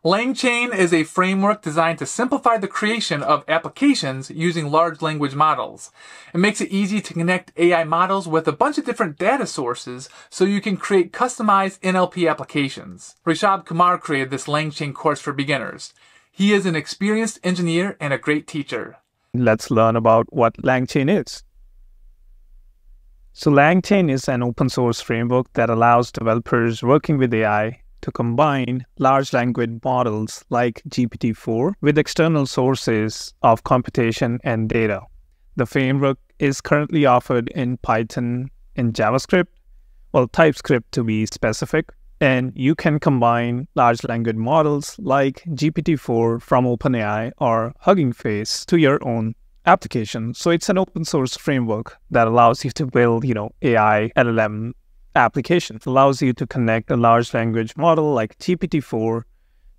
LangChain is a framework designed to simplify the creation of applications using large language models. It makes it easy to connect AI models with a bunch of different data sources so you can create customized NLP applications. Rishab Kumar created this LangChain course for beginners. He is an experienced engineer and a great teacher. Let's learn about what LangChain is. So LangChain is an open source framework that allows developers working with AI to combine large language models like GPT-4 with external sources of computation and data. The framework is currently offered in Python and JavaScript, well, TypeScript to be specific, and you can combine large language models like GPT-4 from OpenAI or Hugging Face to your own application. So it's an open source framework that allows you to build, AI LLM applications. It allows you to connect a large language model like GPT-4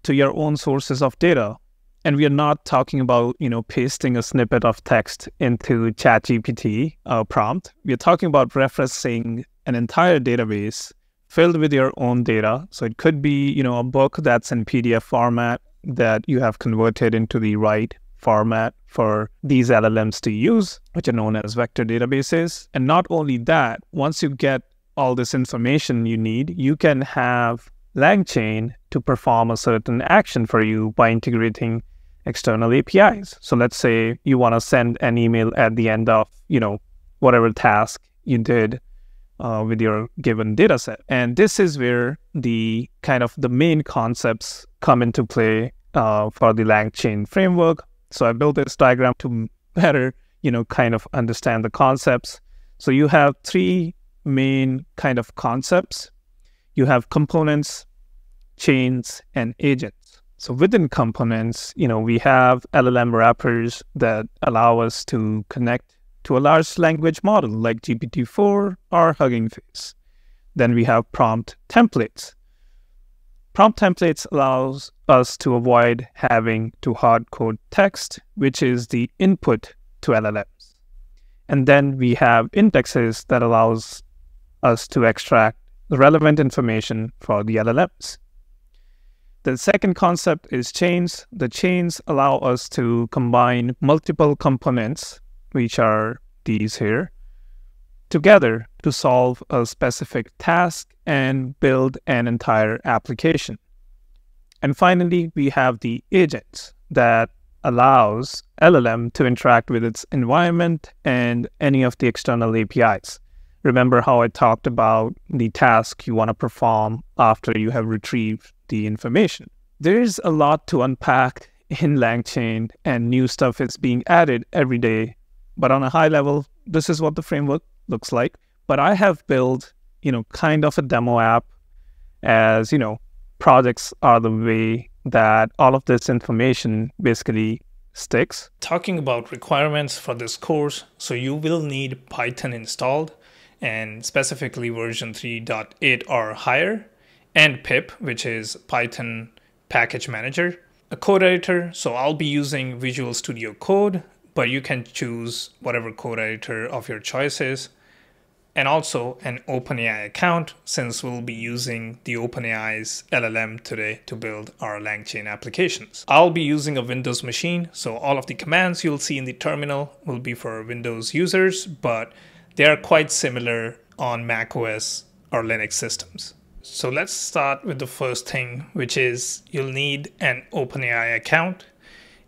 to your own sources of data. And we are not talking about, pasting a snippet of text into ChatGPT prompt. We are talking about referencing an entire database filled with your own data. So it could be, a book that's in PDF format that you have converted into the right format for these LLMs to use, which are known as vector databases. And not only that, once you get all this information you need, you can have LangChain to perform a certain action for you by integrating external APIs. So let's say you want to send an email at the end of, whatever task you did with your given data set. And this is where the main concepts come into play for the LangChain framework. So I built this diagram to better, understand the concepts. So you have three main concepts. You have components, chains, and agents. So within components, we have LLM wrappers that allow us to connect to a large language model like GPT-4 or Hugging Face. Then we have prompt templates. Prompt templates allows us to avoid having to hard code text, which is the input to LLMs. And then we have indexes that allows us to extract the relevant information for the LLMs. The second concept is chains. The chains allow us to combine multiple components, which are these here, together to solve a specific task and build an entire application. And finally, we have the agents that allows LLM to interact with its environment and any of the external APIs. Remember how I talked about the task you want to perform after you have retrieved the information. There is a lot to unpack in LangChain, and new stuff is being added every day. But on a high level, this is what the framework looks like. But I have built, kind of a demo app, as, projects are the way that all of this information basically sticks. Talking about requirements for this course, so you will need Python installed, and specifically version 3.8 or higher, and pip, which is Python package manager. A code editor, so I'll be using Visual Studio Code, but you can choose whatever code editor of your choice is. And also an OpenAI account, since we'll be using the OpenAI's LLM today to build our LangChain applications. I'll be using a Windows machine, so all of the commands you'll see in the terminal will be for Windows users, but they are quite similar on macOS or Linux systems. So let's start with the first thing, which is you'll need an OpenAI account.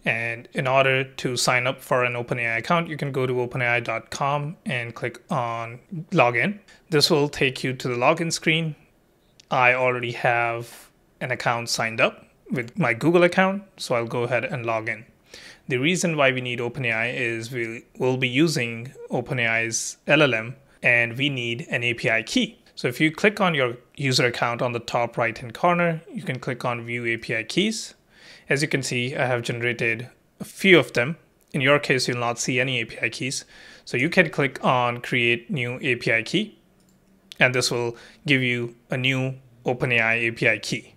And in order to sign up for an OpenAI account, you can go to openai.com and click on login. This will take you to the login screen. I already have an account signed up with my Google account, so I'll go ahead and log in. The reason why we need OpenAI is we will be using OpenAI's LLM, and we need an API key. So if you click on your user account on the top right-hand corner, you can click on View API Keys. As you can see, I have generated a few of them. In your case, you'll not see any API keys. So you can click on Create New API Key, and this will give you a new OpenAI API key.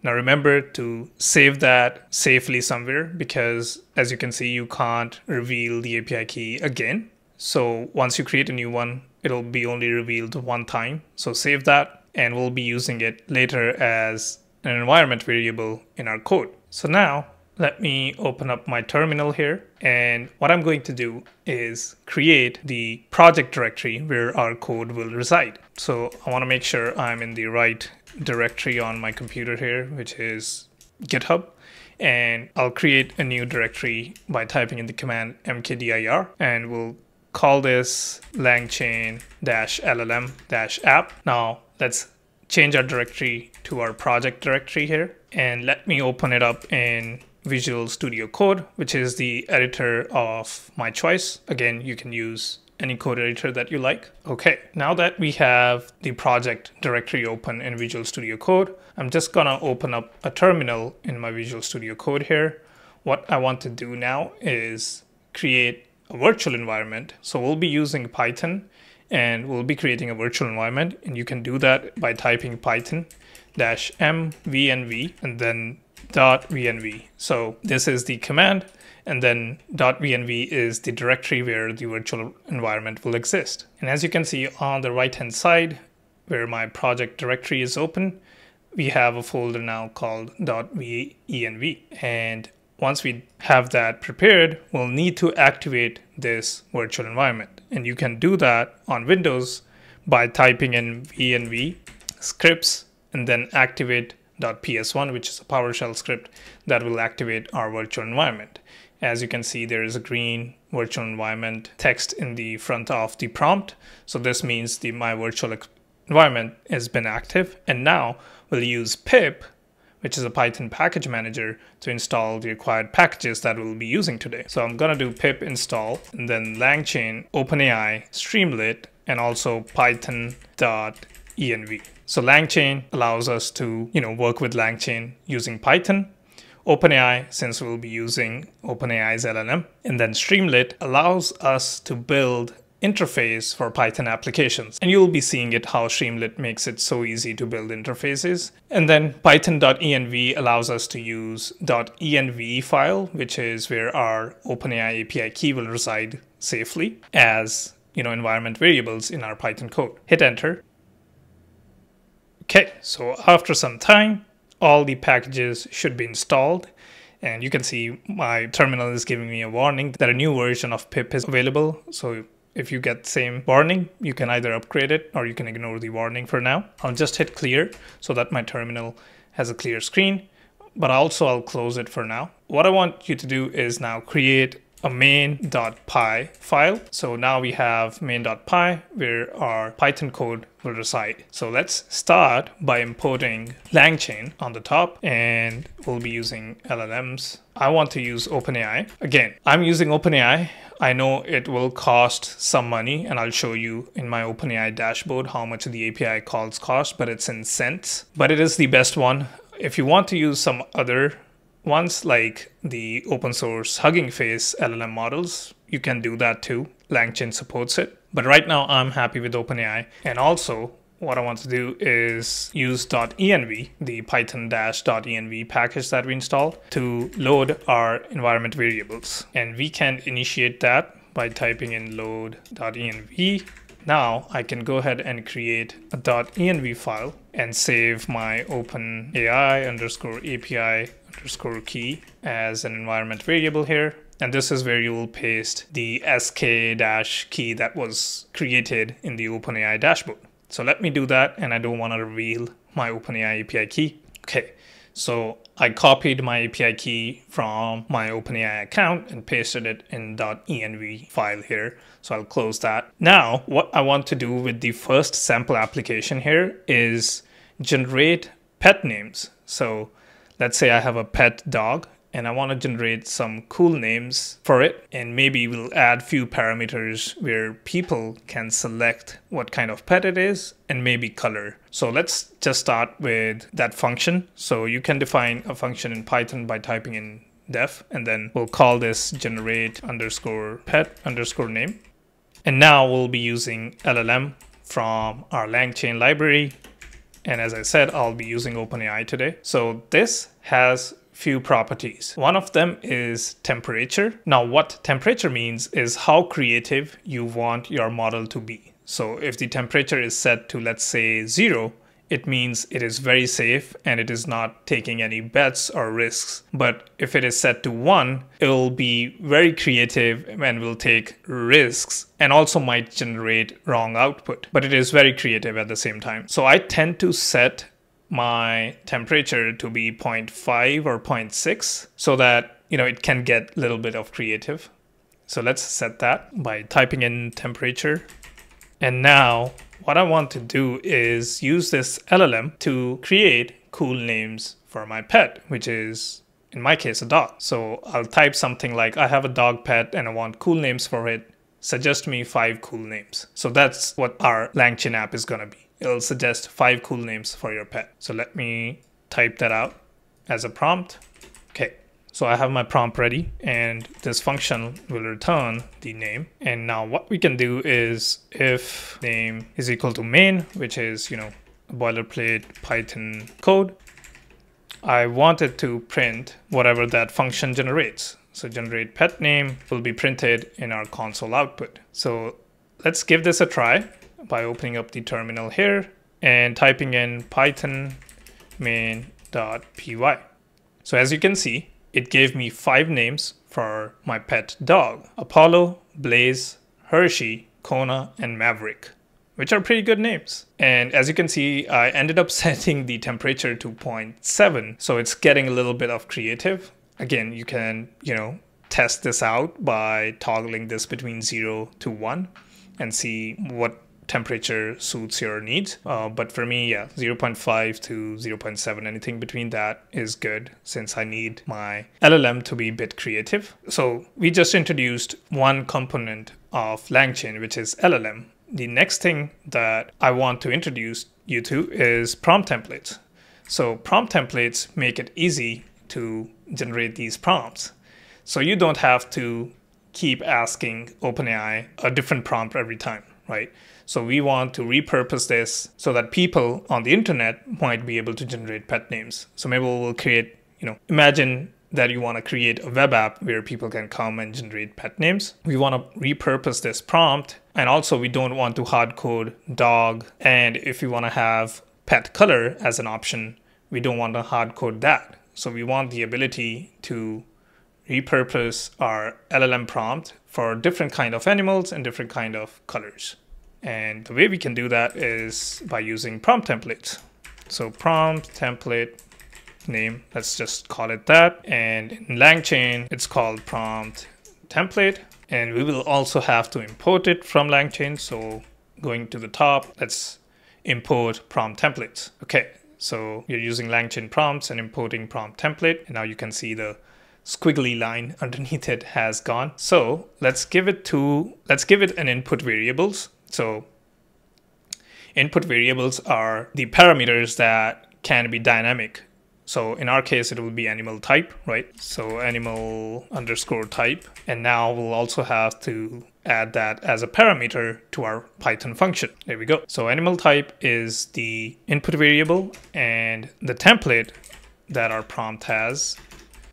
Now remember to save that safely somewhere, because as you can see, you can't reveal the API key again. So once you create a new one, it'll be only revealed one time. So save that, and we'll be using it later as an environment variable in our code. So now let me open up my terminal here. And what I'm going to do is create the project directory where our code will reside. So I want to make sure I'm in the right directory on my computer here, which is GitHub. And I'll create a new directory by typing in the command mkdir, and we'll call this LangChain-llm-app. Now let's change our directory to our project directory here. And let me open it up in Visual Studio Code, which is the editor of my choice. Again, you can use any code editor that you like. Okay, now that we have the project directory open in Visual Studio Code, I'm just gonna open up a terminal in my Visual Studio Code here. What I want to do now is create a virtual environment. So we'll be using Python and we'll be creating a virtual environment, and you can do that by typing python-mvenv and then .venv. So this is the command, and then .venv is the directory where the virtual environment will exist. And as you can see on the right hand side where my project directory is open, we have a folder now called .venv. And once we have that prepared, we'll need to activate this virtual environment. And you can do that on Windows by typing in venv scripts and then activate.ps1, which is a PowerShell script that will activate our virtual environment. As you can see, there is a green virtual environment text in the front of the prompt. So this means my virtual environment has been active. And now we'll use pip, which is a Python package manager, to install the required packages that we'll be using today. So I'm gonna do pip install and then LangChain, OpenAI, Streamlit, and also python.env. So LangChain allows us to, work with LangChain using Python. OpenAI, since we'll be using OpenAI's LLM, and then Streamlit allows us to build interface for Python applications. And you'll be seeing it how Streamlit makes it so easy to build interfaces. And then python.env allows us to use .env file, which is where our OpenAI API key will reside safely as environment variables in our Python code. Hit enter. Okay, so after some time, all the packages should be installed. And you can see my terminal is giving me a warning that a new version of pip is available. So if you get the same warning, you can either upgrade it or you can ignore the warning for now. I'll just hit clear so that my terminal has a clear screen, but also I'll close it for now. What I want you to do is now create a main.py file. So now we have main.py where our Python code will reside. So let's start by importing LangChain on the top, and we'll be using LLMs. I want to use OpenAI. Again, I'm using OpenAI. I know it will cost some money, and I'll show you in my OpenAI dashboard how much the API calls cost, but it's in cents. But it is the best one. If you want to use some other ones like the open source Hugging Face LLM models, you can do that too. LangChain supports it. But right now I'm happy with OpenAI. And also what I want to do is use .env, the python-.env package that we installed, to load our environment variables. And we can initiate that by typing in load.env. Now I can go ahead and create a .env file and save my OpenAI_API_key as an environment variable here. And this is where you will paste the sk-key that was created in the OpenAI dashboard. So let me do that, and I don't want to reveal my OpenAI API key. Okay, so I copied my API key from my OpenAI account and pasted it in .env file here. So I'll close that. Now, what I want to do with the first sample application here is generate pet names. So let's say I have a pet dog and I want to generate some cool names for it. And maybe we'll add few parameters where people can select what kind of pet it is and maybe color. So let's just start with that function. So you can define a function in Python by typing in def, and then we'll call this generate_pet_name. And now we'll be using LLM from our LangChain library. And as I said, I'll be using OpenAI today. So this has few properties. One of them is temperature. Now what temperature means is how creative you want your model to be. So if the temperature is set to, let's say, 0, it means it is very safe and it is not taking any bets or risks. But if it is set to 1, it will be very creative and will take risks and also might generate wrong output. But it is very creative at the same time. So I tend to set my temperature to be 0.5 or 0.6 so that, it can get a little bit of creative. So let's set that by typing in temperature. And now what I want to do is use this LLM to create cool names for my pet, which is, in my case, a dog. So I'll type something like, I have a dog pet and I want cool names for it. Suggest me 5 cool names. So that's what our LangChain app is going to be. It'll suggest 5 cool names for your pet. So let me type that out as a prompt. Okay. So I have my prompt ready and this function will return the name. And now what we can do is if name is equal to main, which is, a boilerplate Python code, I want it to print whatever that function generates. So generate pet name will be printed in our console output. So let's give this a try by opening up the terminal here and typing in python main.py. So as you can see, it gave me 5 names for my pet dog: Apollo, Blaze, Hershey, Kona, and Maverick, which are pretty good names. And as you can see, I ended up setting the temperature to 0.7. So it's getting a little bit of creative. Again, you can, test this out by toggling this between 0 to 1 and see what temperature suits your needs. But for me, 0.5 to 0.7, anything between that is good since I need my LLM to be a bit creative. So we just introduced one component of LangChain, which is LLM. The next thing that I want to introduce you to is prompt templates. So prompt templates make it easy to generate these prompts. So you don't have to keep asking OpenAI a different prompt every time, right? So we want to repurpose this so that people on the internet might be able to generate pet names. So maybe we'll create, imagine that you want to create a web app where people can come and generate pet names. We want to repurpose this prompt. And also we don't want to hard code dog. And if you want to have pet color as an option, we don't want to hard code that. So we want the ability to repurpose our LLM prompt for different kind of animals and different kind of colors. And the way we can do that is by using prompt templates. So prompt template name, let's just call it that. And in LangChain, it's called prompt template. And we will also have to import it from LangChain. So going to the top, let's import prompt templates. Okay, so you're using LangChain prompts and importing prompt template. And now you can see the squiggly line underneath it has gone. So let's give it an input variables. So input variables are the parameters that can be dynamic. So in our case, it will be animal type, right? So animal underscore type. And now we'll also have to add that as a parameter to our Python function. There we go. So animal type is the input variable, and the template that our prompt has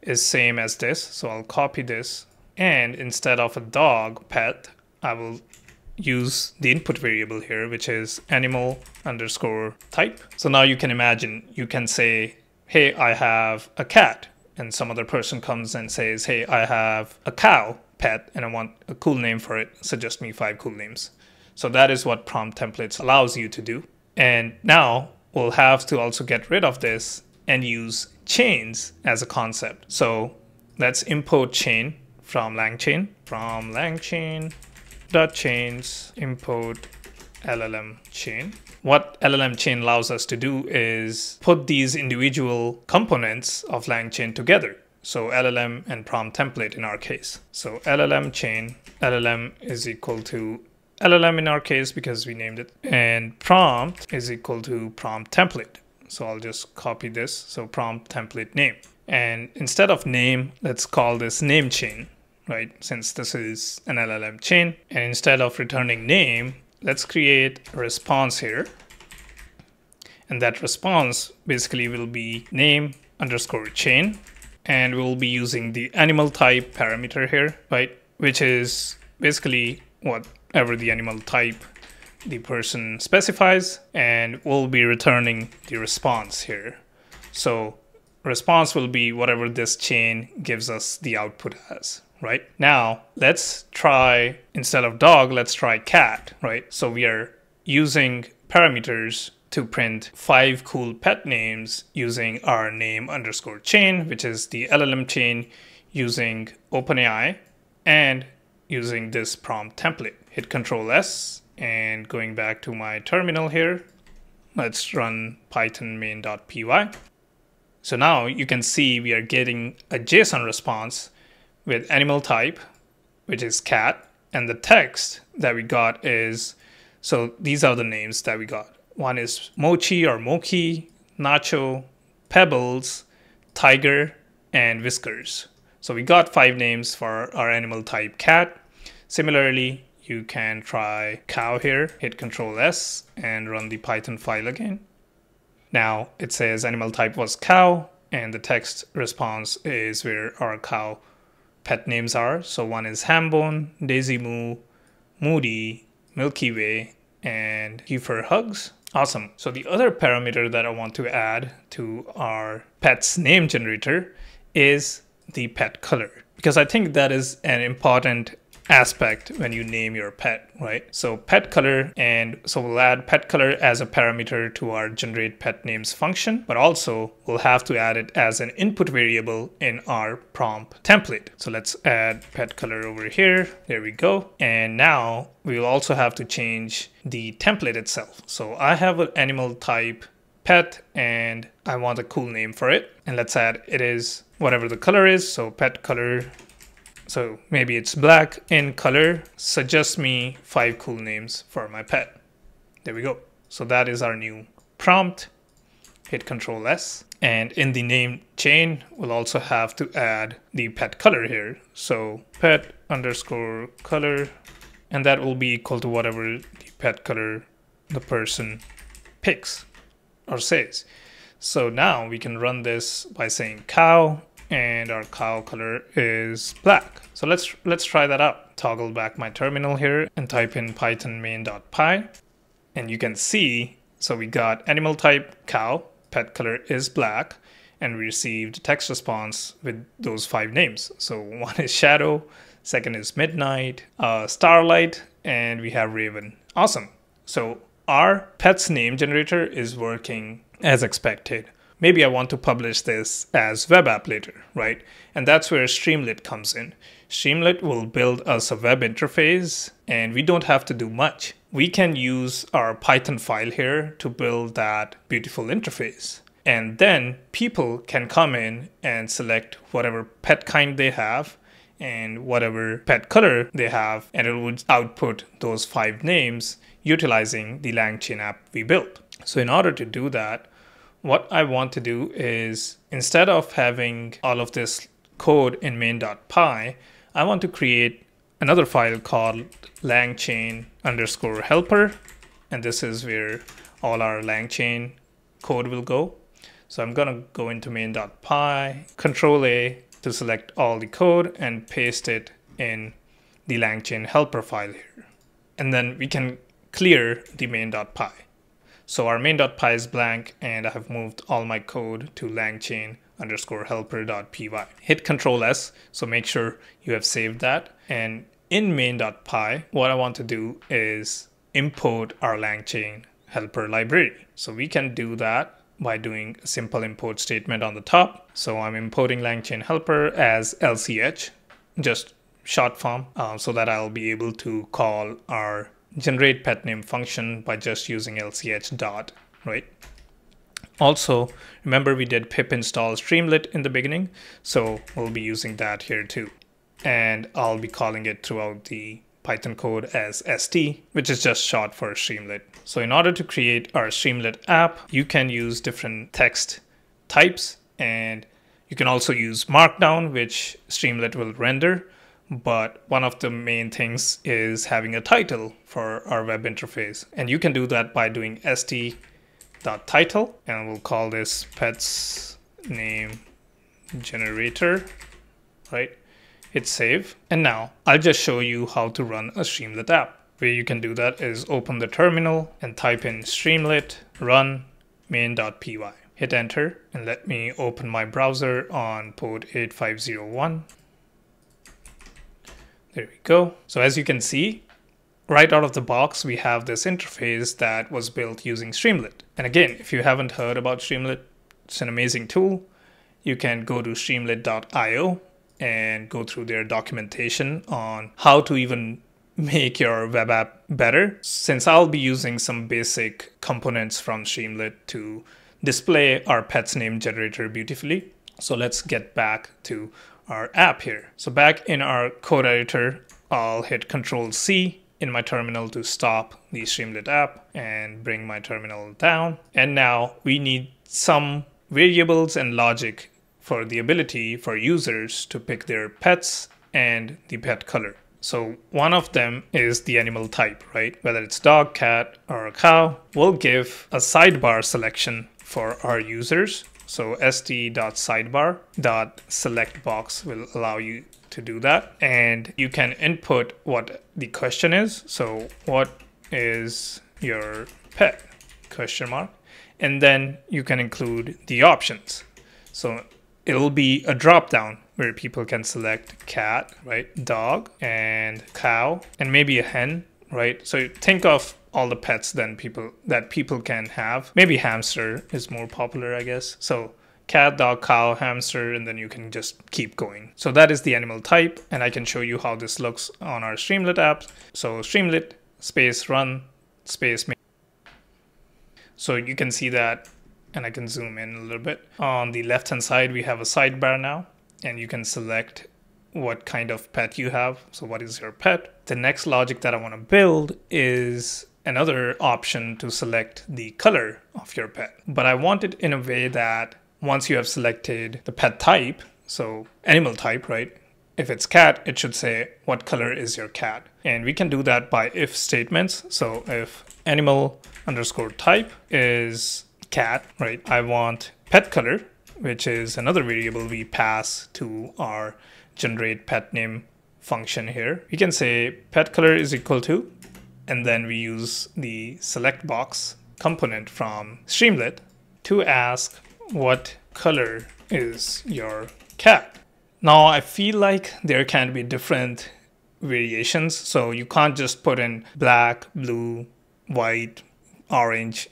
is same as this. So I'll copy this, and instead of a dog pet, I will use the input variable here, which is animal underscore type. So now you can imagine, you can say, hey, I have a cat. And some other person comes and says, hey, I have a cow pet and I want a cool name for it. Suggest me 5 cool names. So that is what prompt templates allows you to do. And now we'll have to also get rid of this and use chains as a concept. So let's import chain from LangChain. From LangChain.chains import LLM chain. What LLM chain allows us to do is put these individual components of LangChain together. So LLM and prompt template in our case. So LLM chain, LLM is equal to LLM in our case because we named it, and prompt is equal to prompt template. So I'll just copy this. So prompt template name. And instead of name, let's call this name chain, right? Since this is an LLM chain. And instead of returning name, let's create a response here. And that response basically will be name underscore chain. And we'll be using the animal type parameter here, right? Which is basically whatever the animal type the person specifies, and we'll be returning the response here. So response will be whatever this chain gives us the output as, right? Now let's try, instead of dog, let's try cat, right? So we are using parameters to print 5 cool pet names using our name_chain, which is the LLM chain using OpenAI, and using this prompt template. Hit Control S, and going back to my terminal here, let's run python main.py. So now you can see we are getting a JSON response with animal type, which is cat, and the text that we got is, so these are the names that we got. One is Mochi or Moki, Nacho, Pebbles, Tiger, and Whiskers. So we got 5 names for our animal type cat. Similarly, you can try cow here, hit Control S, and run the Python file again. Now it says animal type was cow, and the text response is where our cow pet names are. So one is Hambone, Daisy Moo, Moody, Milky Way, and Kiefer Hugs. Awesome. So the other parameter that I want to add to our pet's name generator is the pet color, because I think that is an important aspect when you name your pet, right? So pet color, and so we'll add pet color as a parameter to our generate pet names function, but also we'll have to add it as an input variable in our prompt template. So let's add pet color over here. There we go. And now we will also have to change the template itself. So I have an animal type pet, and I want a cool name for it. And let's add it is whatever the color is. So pet color, so maybe it's black in color. Suggest me 5 cool names for my pet. There we go. So that is our new prompt. Hit Control S. And in the name chain, we'll also have to add the pet color here. So pet_color, and that will be equal to whatever the pet color the person picks or says. So now we can run this by saying cow, and our cow color is black. So let's try that out. Toggle back my terminal here and type in python main.py, and you can see, so we got animal type cow, pet color is black, and we received text response with those 5 names. So one is Shadow, second is Midnight, Starlight, and we have Raven. Awesome. So our pet's name generator is working as expected. Maybe I want to publish this as web app later, right? And that's where Streamlit comes in. Streamlit will build us a web interface, and we don't have to do much. We can use our Python file here to build that beautiful interface. And then people can come in and select whatever pet kind they have and whatever pet color they have, and it would output those 5 names utilizing the LangChain app we built. So in order to do that, what I want to do is, instead of having all of this code in main.py, I want to create another file called LangChain_helper, and this is where all our LangChain code will go. So I'm gonna go into main.py, Control A to select all the code and paste it in the LangChain helper file here. And then we can clear the main.py. So our main.py is blank, and I have moved all my code to LangChain_helper.py. Hit Control S, so make sure you have saved that. And in main.py, what I want to do is import our LangChain helper library. So we can do that by doing a simple import statement on the top. So I'm importing LangChain helper as LCH, just short form, so that I'll be able to call our generate pet name function by just using LCH dot, right? Also, remember we did pip install Streamlit in the beginning, so we'll be using that here too. And I'll be calling it throughout the Python code as ST, which is just short for Streamlit. So in order to create our Streamlit app, you can use different text types, and you can also use Markdown, which Streamlit will render. But one of the main things is having a title for our web interface. And you can do that by doing st.title, and we'll call this pet's name generator, right? Hit save. And now I'll just show you how to run a Streamlit app. way you can do that is open the terminal and type in streamlit run main.py. Hit enter and let me open my browser on port 8501. There we go. So as you can see, right out of the box, we have this interface that was built using Streamlit. And again, if you haven't heard about Streamlit, it's an amazing tool. You can go to streamlit.io and go through their documentation on how to even make your web app better. Since I'll be using some basic components from Streamlit to display our pet's name generator beautifully. So let's get back to our app here. So back in our code editor, I'll hit Control-C in my terminal to stop the Streamlit app and bring my terminal down. And now we need some variables and logic for the ability for users to pick their pets and the pet color. So one of them is the animal type, right? Whether it's dog, cat, or a cow, we'll give a sidebar selection for our users. So st.sidebar.select box will allow you to do that. And you can input what the question is. So what is your pet? ? And then you can include the options. So it'll be a drop down where people can select cat, right? Dog and cow and maybe a hen, right? So think of all the pets then people can have. Maybe hamster is more popular, I guess. So cat, dog, cow, hamster, and then you can just keep going. So that is the animal type, and I can show you how this looks on our Streamlit apps. So Streamlit space run space main. So you can see that, and I can zoom in a little bit. On the left hand side, we have a sidebar now, and you can select what kind of pet you have. So what is your pet? The next logic that I want to build is another option to select the color of your pet. But I want it in a way that once you have selected the pet type, so animal type, right? If it's cat, it should say, what color is your cat? And we can do that by if statements. So if animal underscore type is cat, right? I want pet color, which is another variable we pass to our generate pet name function here. We can say pet color is equal to, and then we use the select box component from Streamlit to ask what color is your cat. Now I feel like there can be different variations. So you can't just put in black, blue, white, orange,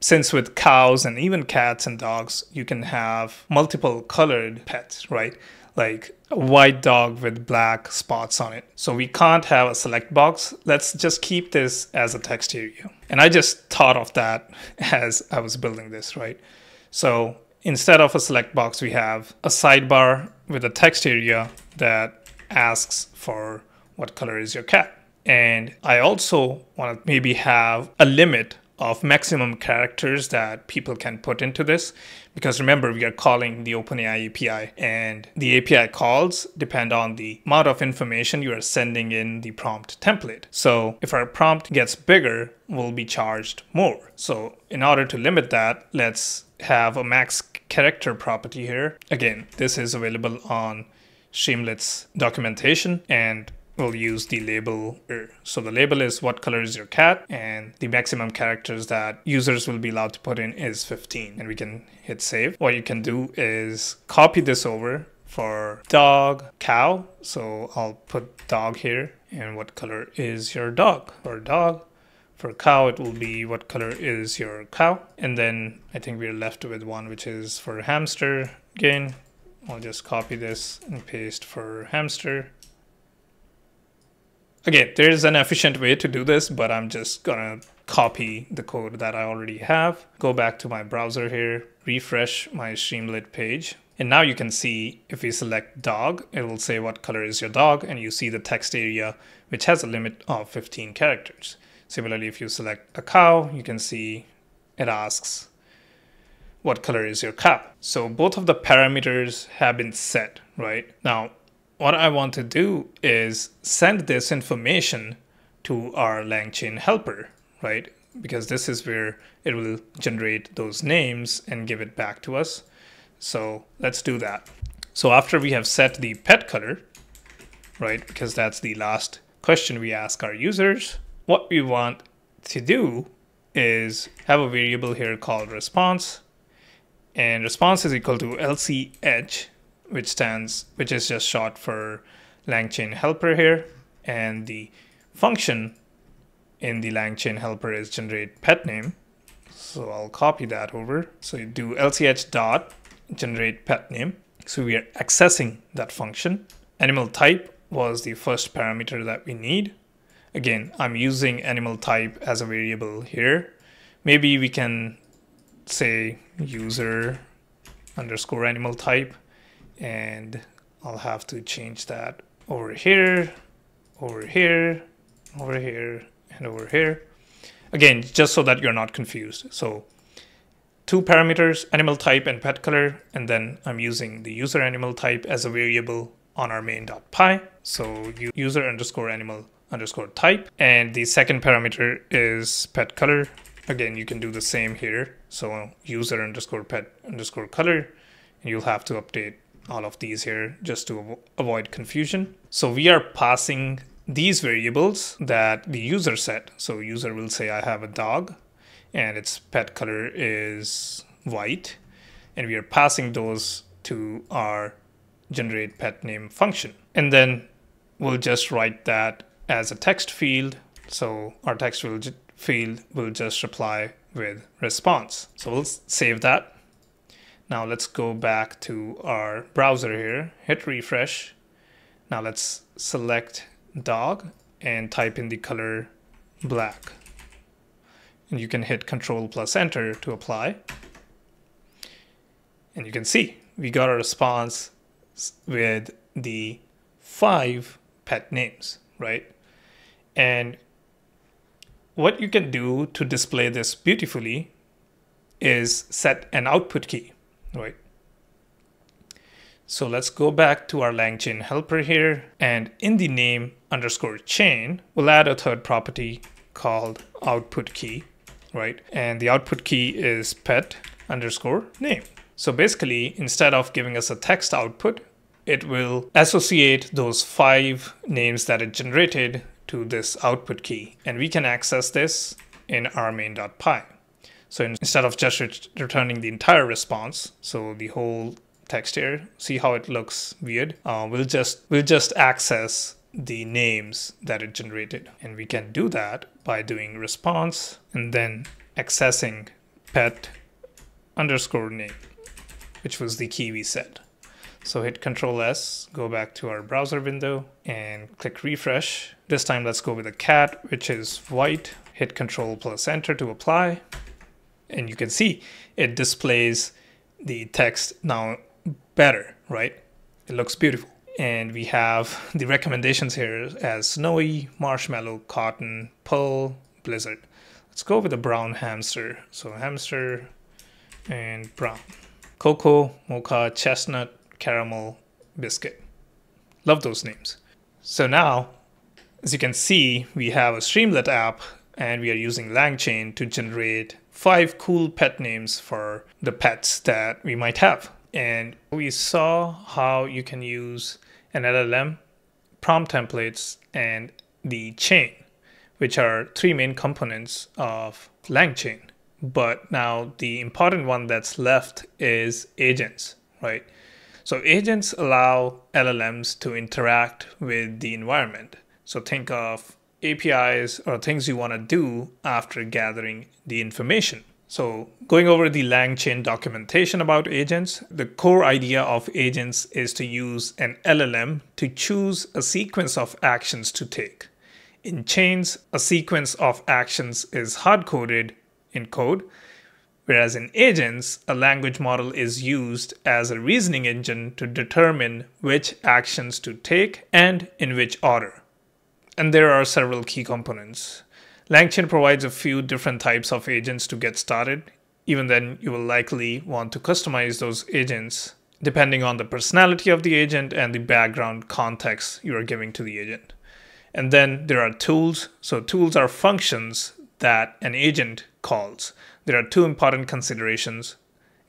since with cows and even cats and dogs, you can have multiple colored pets, right? Like a white dog with black spots on it. So we can't have a select box. Let's just keep this as a text area. And I just thought of that as I was building this, right? So instead of a select box, we have a sidebar with a text area that asks for what color is your cat. And I also want to maybe have a limit of maximum characters that people can put into this. Because remember, we are calling the OpenAI API, and the API calls depend on the amount of information you are sending in the prompt template. So if our prompt gets bigger, we'll be charged more. So in order to limit that, let's have a max character property here. Again, this is available on Streamlit's documentation, and we'll use the label here. So the label is what color is your cat, and the maximum characters that users will be allowed to put in is 15, and we can hit save. What you can do is copy this over for dog, cow. So I'll put dog here, and what color is your dog? For dog. For cow, it will be what color is your cow. And then I think we're left with one, which is for hamster. Again, I'll just copy this and paste for hamster. Again, there's an efficient way to do this, but I'm just gonna copy the code that I already have. Go back to my browser here, refresh my Streamlit page. And now you can see if we select dog, it will say what color is your dog, and you see the text area, which has a limit of 15 characters. Similarly, if you select a cow, you can see it asks what color is your cow. So both of the parameters have been set, right? Now, what I want to do is send this information to our LangChain helper, right? Because this is where it will generate those names and give it back to us. So let's do that. So after we have set the pet color, right? Because that's the last question we ask our users. What we want to do is have a variable here called response, and response is equal to LCH, which is just short for LangChain helper here, and the function in the LangChain helper is generate pet name. So I'll copy that over. So you do LCH dot generate pet name. So we are accessing that function. Animal type was the first parameter that we need. Again, I'm using animal type as a variable here. Maybe we can say user underscore animal type, and I'll have to change that over here, over here, over here, and over here. Again, just so that you're not confused. So 2 parameters, animal type and pet color, and then I'm using the user animal type as a variable on our main.py. So user underscore animal underscore type, and the second parameter is pet color. Again, you can do the same here. So user underscore pet underscore color, and you'll have to update all of these here just to avoid confusion. So we are passing these variables that the user set. So user will say I have a dog and its pet color is white, and we are passing those to our generate pet name function. And then we'll just write that as a text field. So our text field will just reply with response. So we'll save that. Now let's go back to our browser here, hit refresh. Now let's select dog and type in the color black. And you can hit Control plus Enter to apply. And you can see we got a response with the 5 pet names, right? And what you can do to display this beautifully is set an output key, right? So let's go back to our LangChain helper here, and in the name underscore chain, we'll add a third property called output key, right? And the output key is pet underscore name. So basically, instead of giving us a text output, it will associate those 5 names that it generated to this output key, and we can access this in our main.py. So instead of just returning the entire response, so the whole text here, see how it looks weird? We'll just access the names that it generated, and we can do that by doing response and then accessing pet underscore name, which was the key we set. So hit Control S, go back to our browser window and click refresh. This time let's go with a cat, which is white. Hit Control plus Enter to apply. And you can see it displays the text now better, right? It looks beautiful. And we have the recommendations here as snowy, marshmallow, cotton, pearl, blizzard. Let's go with a brown hamster. So hamster and brown. Cocoa, mocha, chestnut, caramel, biscuit. Love those names. So now, as you can see, we have a Streamlit app, and we are using LangChain to generate 5 cool pet names for the pets that we might have. And we saw how you can use an LLM, prompt templates, and the chain, which are 3 main components of LangChain. But now the important one that's left is agents, right? So agents allow LLMs to interact with the environment. So think of APIs or things you want to do after gathering the information. So going over the LangChain documentation about agents, the core idea of agents is to use an LLM to choose a sequence of actions to take. In chains, a sequence of actions is hard-coded in code, whereas in agents, a language model is used as a reasoning engine to determine which actions to take and in which order. And there are several key components. LangChain provides a few different types of agents to get started. Even then, you will likely want to customize those agents depending on the personality of the agent and the background context you are giving to the agent. And then there are tools. So tools are functions that an agent calls. There are 2 important considerations: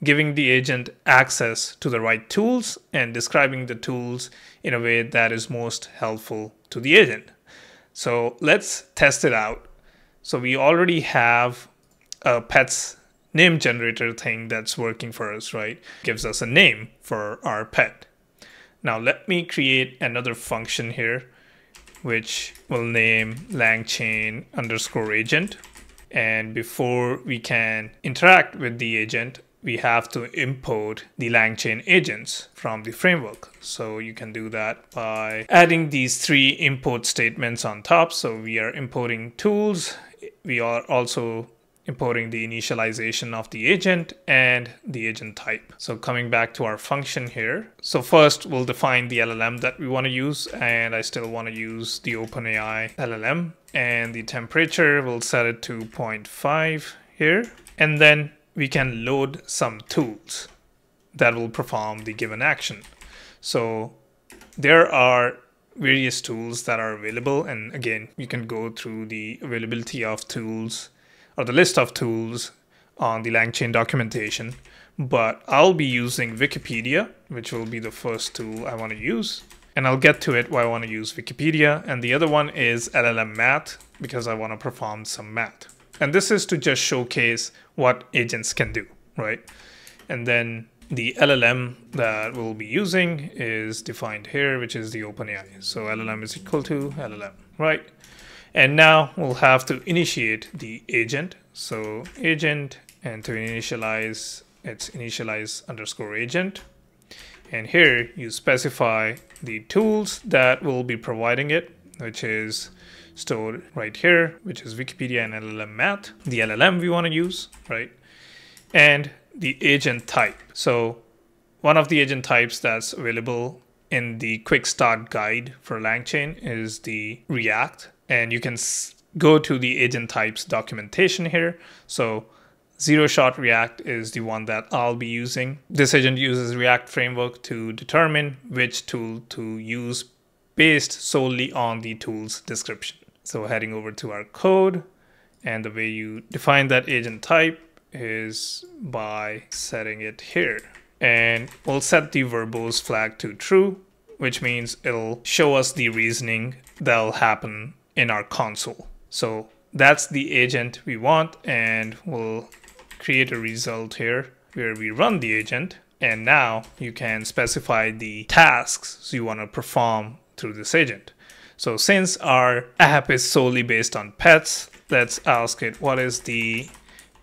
giving the agent access to the right tools and describing the tools in a way that is most helpful to the agent. So let's test it out. So we already have a pet's name generator thing that's working for us, right? Gives us a name for our pet. Now let me create another function here, which will name LangChain underscore agent. And before we can interact with the agent, we have to import the LangChain agents from the framework. So you can do that by adding these 3 import statements on top. So we are importing tools. We are also importing the initialization of the agent and the agent type. So coming back to our function here. So first we'll define the LLM that we want to use, and I still want to use the OpenAI LLM, and the temperature we'll set it to 0.5 here. And then we can load some tools that will perform the given action. So there are various tools that are available, and again, you can go through the availability of tools or the list of tools on the LangChain documentation, but I'll be using Wikipedia, which will be the first tool I want to use. And I'll get to it why I want to use Wikipedia. And the other one is LLM math, because I want to perform some math. And this is to just showcase what agents can do, right? And then the LLM that we'll be using is defined here, which is the OpenAI. So LLM is equal to LLM, right? And now we'll have to initiate the agent. So agent, and to initialize, it's initialize underscore agent. And here you specify the tools that will be providing it, which is stored right here, which is Wikipedia and LLM math, the LLM we want to use, right? And the agent type. So one of the agent types that's available in the quick start guide for LangChain is the React. And you can go to the agent types documentation here. So Zero Shot React is the one that I'll be using. This agent uses React framework to determine which tool to use based solely on the tool's description. So heading over to our code, and the way you define that agent type is by setting it here. And we'll set the verbose flag to true, which means it'll show us the reasoning that'll happen in our console. So that's the agent we want, and we'll create a result here where we run the agent. And now you can specify the tasks you want to perform through this agent. So since our app is solely based on pets, let's ask it what is the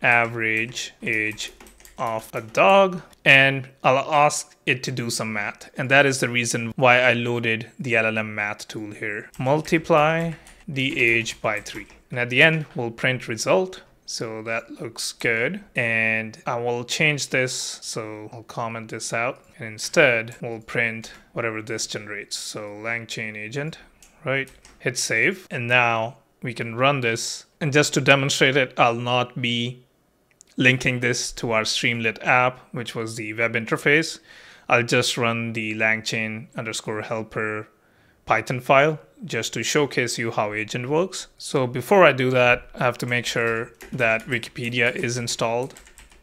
average age of a dog, and I'll ask it to do some math. And that is the reason why I loaded the LLM math tool here. Multiply the age by 3. And at the end, we'll print result. So that looks good. And I will change this. So I'll comment this out. And instead, we'll print whatever this generates. So LangChain agent, right? Hit save. And now we can run this. And just to demonstrate it, I'll not be linking this to our Streamlit app, which was the web interface. I'll just run the LangChain underscore helper Python file just to showcase you how agent works. So before I do that, I have to make sure that Wikipedia is installed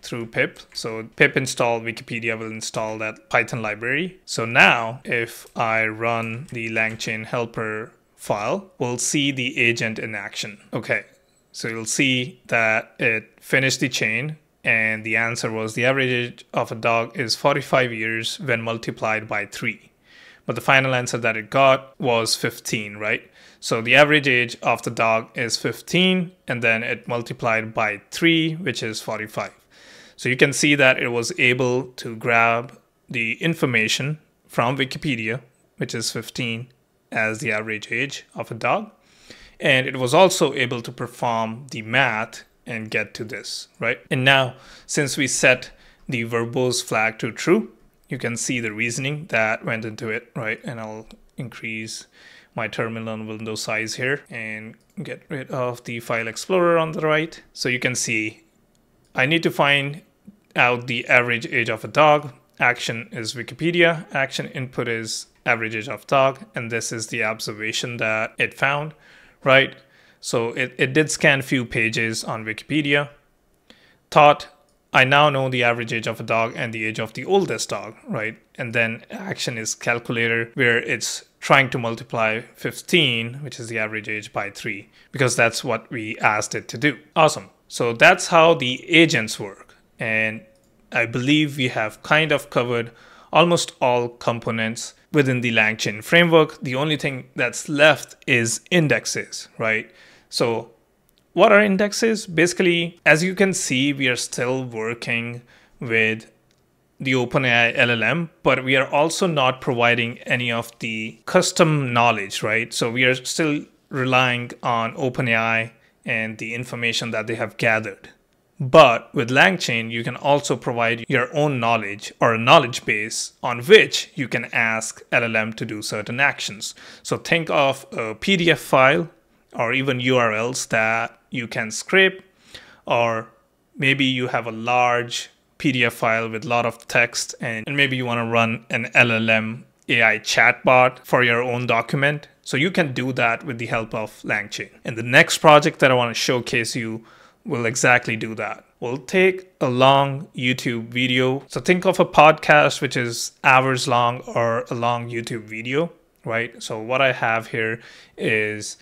through pip. So pip install Wikipedia will install that Python library. So now if I run the LangChain helper file, we'll see the agent in action. Okay, so you'll see that it finished the chain, and the answer was the average age of a dog is 45 years when multiplied by 3. But the final answer that it got was 15, right? So the average age of the dog is 15, and then it multiplied by 3, which is 45. So you can see that it was able to grab the information from Wikipedia, which is 15 as the average age of a dog. And it was also able to perform the math and get to this, right? And now, since we set the verbose flag to true, you can see the reasoning that went into it, right? And I'll increase my terminal window size here and get rid of the file explorer on the right. So you can see I need to find out the average age of a dog. Action is Wikipedia. Action input is average age of dog. And this is the observation that it found, right? So it did scan few pages on Wikipedia. Thought, I now know the average age of a dog and the age of the oldest dog, right? And then action is calculator, where it's trying to multiply 15, which is the average age, by 3, because that's what we asked it to do. Awesome. So that's how the agents work. And I believe we have kind of covered almost all components within the LangChain framework. The only thing that's left is indexes, right? So what are indexes? Basically, as you can see, we are still working with the OpenAI LLM, but we are also not providing any of the custom knowledge, right? So we are still relying on OpenAI and the information that they have gathered. But with LangChain, you can also provide your own knowledge or a knowledge base on which you can ask LLM to do certain actions. So think of a PDF file or even URLs that you can scrape, or maybe you have a large PDF file with a lot of text and maybe you want to run an LLM AI chatbot for your own document. So you can do that with the help of LangChain. And the next project that I want to showcase you will exactly do that. We'll take a long YouTube video. So think of a podcast which is hours long or a long YouTube video, right? So what I have here is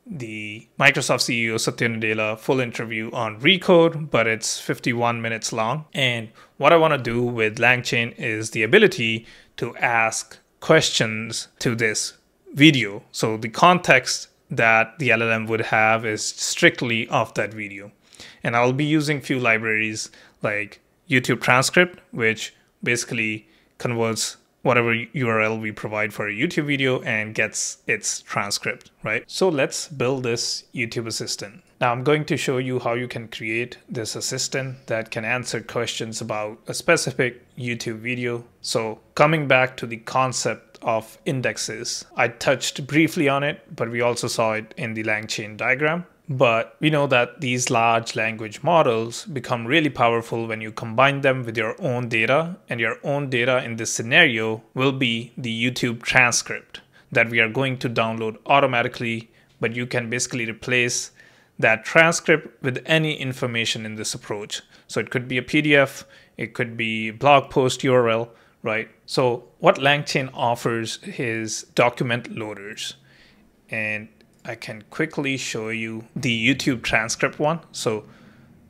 the Microsoft CEO Satya Nadella full interview on Recode, but it's 51 minutes long. And what I want to do with LangChain is the ability to ask questions to this video. So the context that the LLM would have is strictly of that video. And I'll be using few libraries like YouTube transcript, which basically converts whatever URL we provide for a YouTube video and gets its transcript, right? So let's build this YouTube assistant. Now I'm going to show you how you can create this assistant that can answer questions about a specific YouTube video. So coming back to the concept of indexes, I touched briefly on it, but we also saw it in the LangChain diagram. But we know that these large language models become really powerful when you combine them with your own data, and your own data in this scenario will be the YouTube transcript that we are going to download automatically, but you can basically replace that transcript with any information in this approach. So it could be a PDF, it could be blog post URL, right? So what LangChain offers is document loaders, and I can quickly show you the YouTube transcript one. So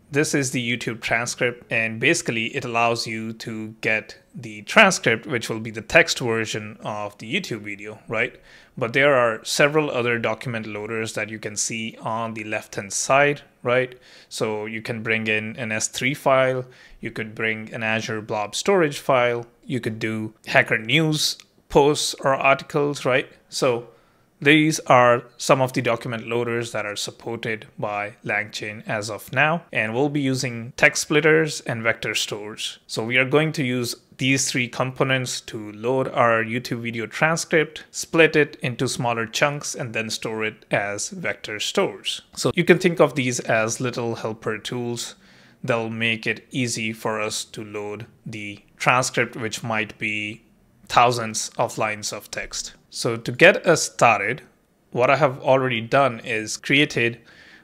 this is the YouTube transcript, and basically it allows you to get the transcript, which will be the text version of the YouTube video, right? But there are several other document loaders that you can see on the left-hand side, right? So you can bring in an S3 file, you could bring an Azure Blob Storage file, you could do Hacker News posts or articles, right? So these are some of the document loaders that are supported by LangChain as of now, and we'll be using text splitters and vector stores. So we are going to use these three components to load our YouTube video transcript, split it into smaller chunks, and then store it as vector stores. So you can think of these as little helper tools that'll make it easy for us to load the transcript, which might be thousands of lines of text. So to get us started, what I have already done is created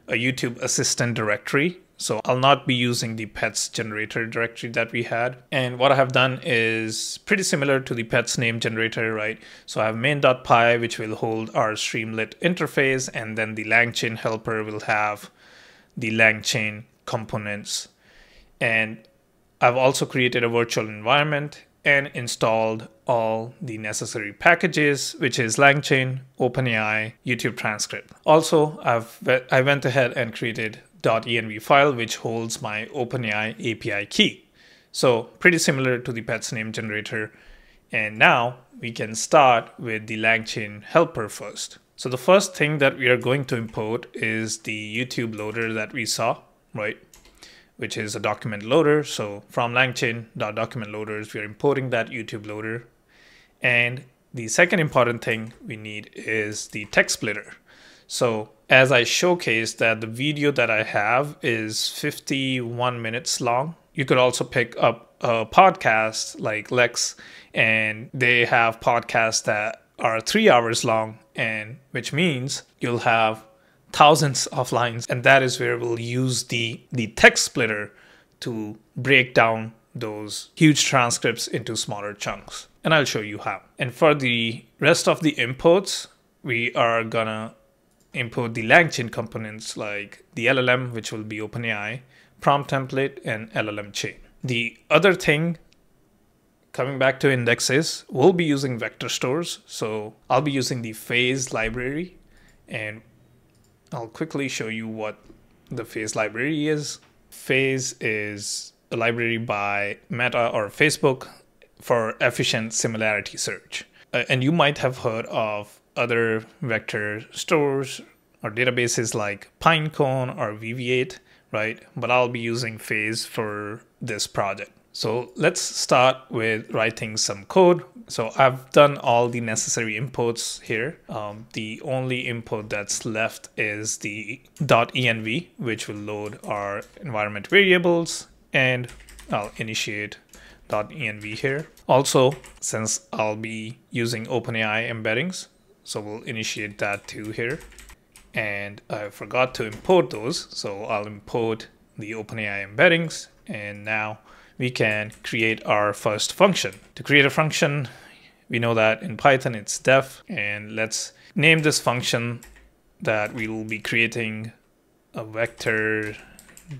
a YouTube assistant directory. So I'll not be using the pets generator directory that we had. And what I have done is pretty similar to the pets name generator, right? So I have main.py, which will hold our Streamlit interface, and then the LangChain helper will have the LangChain components. And I've also created a virtual environment and installed all the necessary packages, which is LangChain, OpenAI, YouTube transcript. Also, I went ahead and created .env file, which holds my OpenAI API key. So pretty similar to the pets name generator. And now we can start with the LangChain helper first. So the first thing that we are going to import is the YouTube loader that we saw, right? Which is a document loader. So from LangChain.document loaders, we are importing that YouTube loader. And the second important thing we need is the text splitter. So as I showcased that the video that I have is 51 minutes long, you could also pick up a podcast like Lex, and they have podcasts that are 3 hours long, and which means you'll have thousands of lines, and that is where we'll use the text splitter to break down those huge transcripts into smaller chunks. and I'll show you how. And for the rest of the imports, we are gonna import the LangChain components like the LLM, which will be OpenAI, prompt template, and LLM chain. The other thing, coming back to indexes, we'll be using vector stores. So I'll be using the phase library, and I'll quickly show you what the phase library is. Phase is a library by Meta or Facebook for efficient similarity search. And you might have heard of other vector stores or databases like Pinecone or VV8, right? But I'll be using phase for this project. So let's start with writing some code. So I've done all the necessary imports here. The only import that's left is the .env, which will load our environment variables, and I'll initiate .env here. Also, since I'll be using OpenAI embeddings, so we'll initiate that too here. And I forgot to import those, so I'll import the OpenAI embeddings, and now we can create our first function. To create a function, we know that in Python it's def, and let's name this function that we will be creating a vector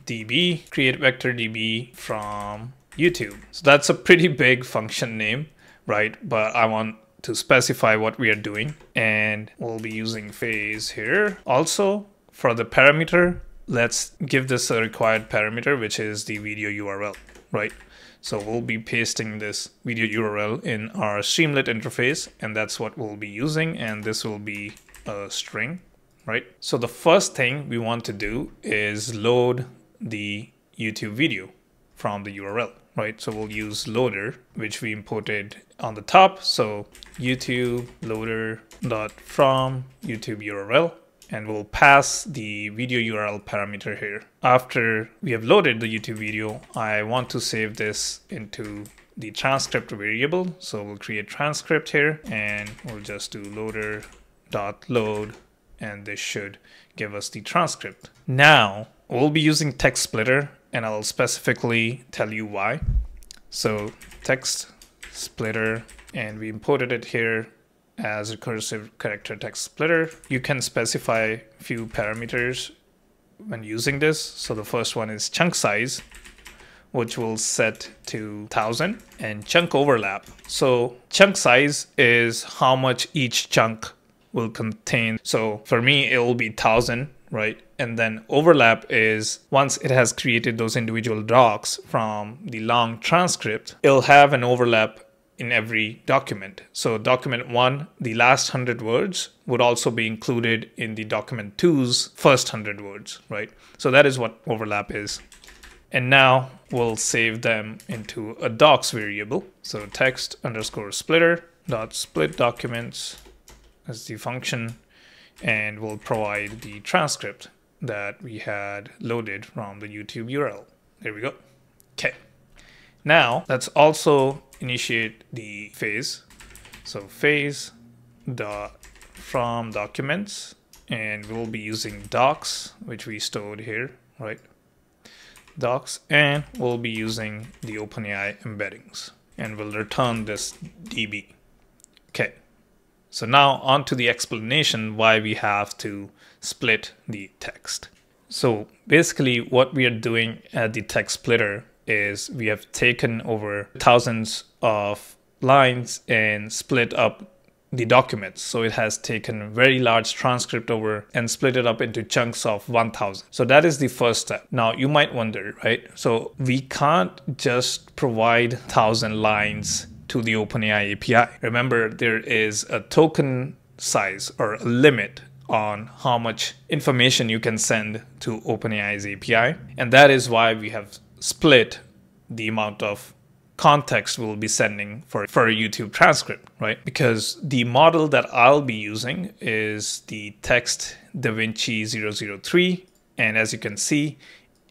db, create vector db from YouTube. So that's a pretty big function name, right? But I want to specify what we are doing, and we'll be using phase here. Also, for the parameter, let's give this a required parameter, which is the video URL. Right, so we'll be pasting this video URL in our Streamlit interface, and that's what we'll be using, and this will be a string, right? So the first thing we want to do is load the YouTube video from the URL, right? So we'll use loader, which we imported on the top. So YouTube loader dot from YouTube URL, and we'll pass the video URL parameter here. After we have loaded the YouTube video, I want to save this into the transcript variable. So we'll create transcript here, and we'll just do loader.load, and this should give us the transcript. Now we'll be using text splitter, and I'll specifically tell you why. So text splitter, and we imported it here as recursive character text splitter. You can specify a few parameters when using this. So the first one is chunk size, which will set to 1000, and chunk overlap. So chunk size is how much each chunk will contain. So for me, it will be 1000, right? And then overlap is once it has created those individual docs from the long transcript, it'll have an overlap in every document. So document 1, the last 100 words would also be included in the document 2's first 100 words, right? So that is what overlap is. And now we'll save them into a docs variable. So text underscore splitter dot split documents as the function, and we'll provide the transcript that we had loaded from the YouTube URL. There we go. Okay. Now let's also initiate the phase. So phase dot from documents, and we'll be using docs, which we stored here, right? Docs, and we'll be using the OpenAI embeddings, and we'll return this DB. Okay. So now on to the explanation why we have to split the text. So basically what we are doing at the text splitter is we have taken over thousands of lines and split up the documents. So it has taken a very large transcript over and split it up into chunks of 1000. So that is the first step. Now you might wonder, right? So we can't just provide 1000 lines to the OpenAI API. Remember, there is a token size or a limit on how much information you can send to OpenAI's API. And that is why we have split the amount of context we'll be sending for a YouTube transcript, right? Because the model that I'll be using is the text DaVinci 003. And as you can see,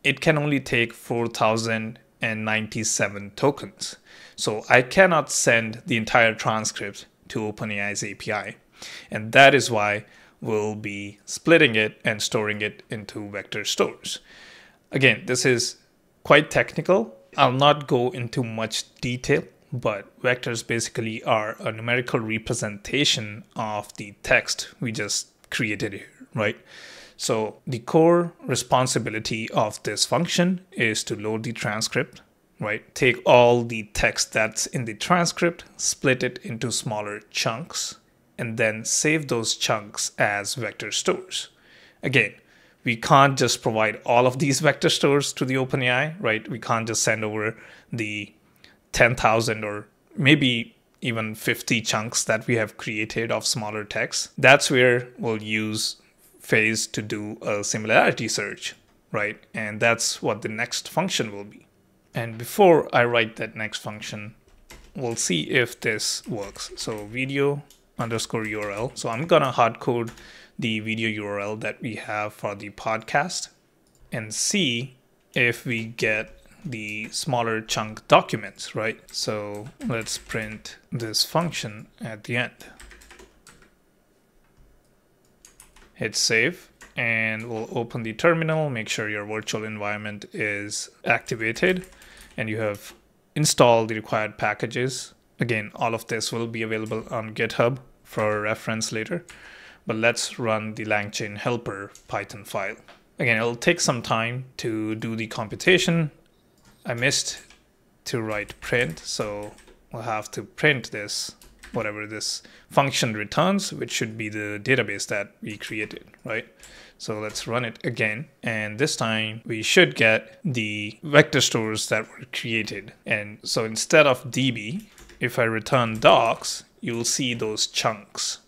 it can only take 4097 tokens. So I cannot send the entire transcript to OpenAI's API. And that is why we'll be splitting it and storing it into vector stores. Again, this is quite technical. I'll not go into much detail, but vectors basically are a numerical representation of the text we just created here, right? So the core responsibility of this function is to load the transcript, right? Take all the text that's in the transcript, split it into smaller chunks, and then save those chunks as vector stores. Again, we can't just provide all of these vector stores to the OpenAI, right? We can't just send over the 10,000 or maybe even 50 chunks that we have created of smaller text. That's where we'll use Phase to do a similarity search, right? And that's what the next function will be. And before I write that next function, we'll see if this works. So video underscore URL. So I'm gonna hard code the video URL that we have for the podcast and see if we get the smaller chunk documents, right? So let's print this function at the end. Hit save and we'll open the terminal, make sure your virtual environment is activated and you have installed the required packages. Again, all of this will be available on GitHub for reference later. But let's run the LangChain helper Python file. Again, it'll take some time to do the computation. I missed to write print, so we'll have to print this, whatever this function returns, which should be the database that we created, right? So let's run it again. And this time we should get the vector stores that were created. And so instead of DB, if I return docs, you'll see those chunks.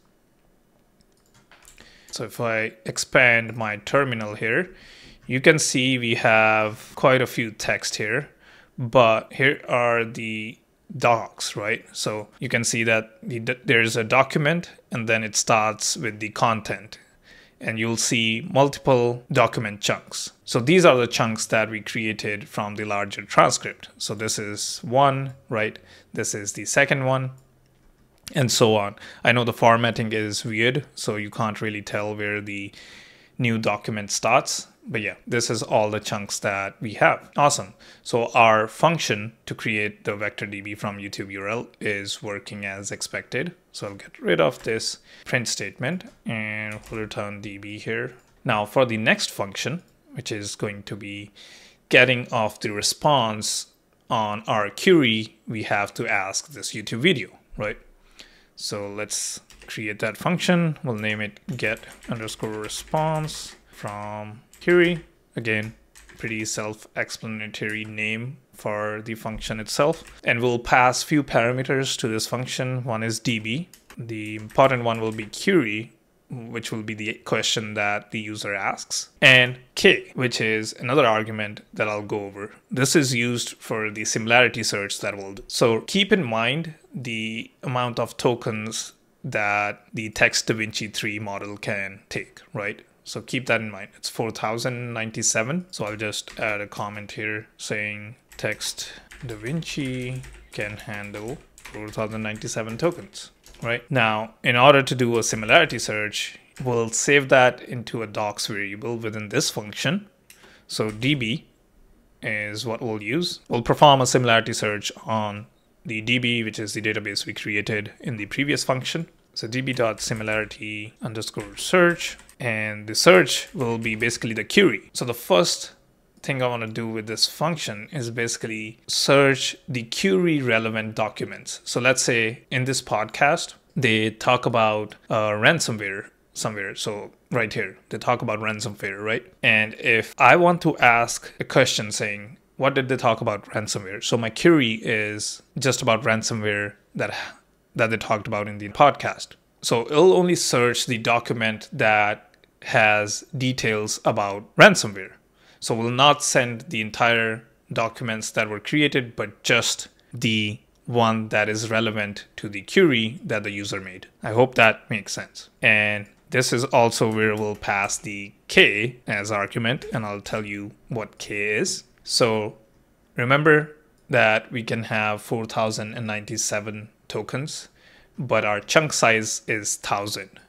So if I expand my terminal here, you can see we have quite a few text here, but here are the docs, right? So you can see that there's a document and then it starts with the content and you'll see multiple document chunks. So these are the chunks that we created from the larger transcript. So this is one, right? This is the second one, and so on. I know the formatting is weird, so you can't really tell where the new document starts. But yeah, this is all the chunks that we have. Awesome. So our function to create the vector DB from YouTube URL is working as expected. So I'll get rid of this print statement and we'll return DB here. Now for the next function, which is going to be getting off the response on our query, we have to ask this YouTube video, right? So let's create that function. We'll name it get_response from query. Again, pretty self-explanatory name for the function itself. And we'll pass few parameters to this function. One is DB. The important one will be query, which will be the question that the user asks, and K, which is another argument that I'll go over. This is used for the similarity search that we'll do. So keep in mind the amount of tokens that the text DaVinci 3 model can take, right? So keep that in mind. It's 4097. So I'll just add a comment here saying text DaVinci can handle 4097 tokens. Right now, in order to do a similarity search, we'll save that into a docs variable within this function. So DB is what we'll use. We'll perform a similarity search on the DB, which is the database we created in the previous function. So db.similarity_search, and the search will be basically the query. So the first thing I want to do with this function is basically search the query relevant documents. So let's say in this podcast, they talk about ransomware somewhere. So right here, they talk about ransomware, right? And if I want to ask a question saying, what did they talk about ransomware? So my query is just about ransomware that they talked about in the podcast. So it'll only search the document that has details about ransomware. So we'll not send the entire documents that were created, but just the one that is relevant to the query that the user made. I hope that makes sense. And this is also where we'll pass the K as argument, and I'll tell you what K is. So remember that we can have 4097 tokens, but our chunk size is 1000.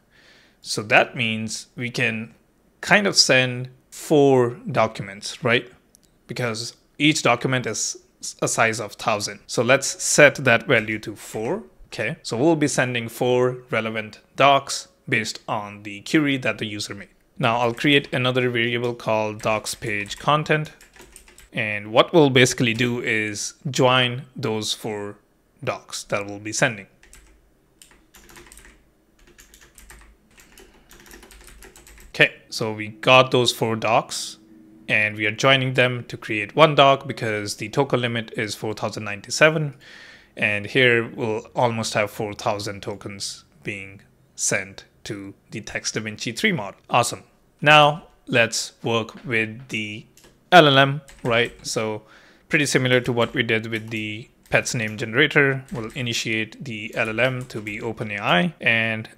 So that means we can kind of send 4 documents, right? Because each document is a size of 1000. So let's set that value to 4. Okay, so we'll be sending 4 relevant docs based on the query that the user made. Now I'll create another variable called docs page content. And what we'll basically do is join those 4 docs that we'll be sending. Okay, so we got those 4 docs and we are joining them to create one doc because the token limit is 4097. And here we'll almost have 4000 tokens being sent to the Text DaVinci 3 model. Awesome. Now let's work with the LLM, right? So pretty similar to what we did with the pets name generator. We'll initiate the LLM to be OpenAI. And